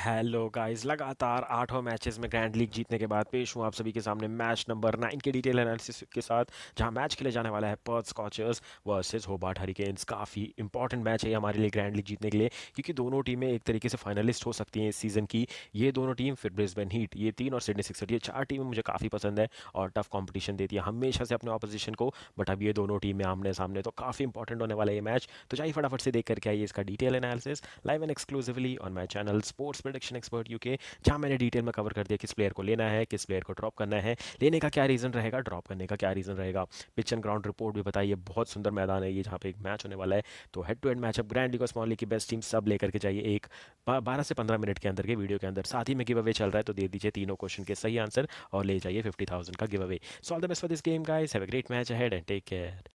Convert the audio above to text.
Hello guys, लगातार आठों matches में ग्रैंड लीग जीतने के बाद पेश हूँ आप सभी के सामने मैच नंबर 9 के डिटेल एनालिसिस के साथ। जहां मैच खेले जाने वाला है Perth scorchers versus Hobart hurricanes. काफ़ी इंपॉर्टेंट मैच है ये हमारे लिए ग्रैंड लीग जीतने के लिए, क्योंकि दोनों टीमें एक तरीके से फाइनलिस्ट हो सकती हैं इस सीज़न की। ये दोनों टीम, फिर ब्रिस्बेन हीट, ये तीन और सिडनी सिक्सर्स, ये चार टीमें मुझे काफ़ी पसंद है और टफ कंपटीशन देती है हमेशा से अपने ऑपोजिशन को। बट अब ये दोनों टीमें आमने सामने, तो काफ़ी इंपॉर्टेंट होने वाला है ये मैच। तो चाहिए फटाफट से देख करके आइए इसका detail analysis live and exclusively on my channel sports prediction expert UK, जहां मैंने डिटेल में कवर कर दिया किस प्लेयर को लेना है, किस प्लेयर को ड्रॉप करना है, लेने का क्या रीज़न रहेगा, ड्रॉप करने का क्या रीज़न रहेगा। पिच एंड ग्राउंड रिपोर्ट भी बताइए। बहुत सुंदर मैदान है ये जहाँ पे एक मैच होने वाला है। तो head to head matchup grand league और स्मॉल लीग की बेस्ट टीम सब लेकर के चाहिए एक 12 से 15 मिनट के अंदर के वीडियो के अंदर। साथ ही में गिव अवे चल रहा है, तो दे दीजिए तीनों क्वेश्चन के सही आंसर और ले जाइए 50,000 का giveaway. So all the best for this game guys, have a great match ahead and take care.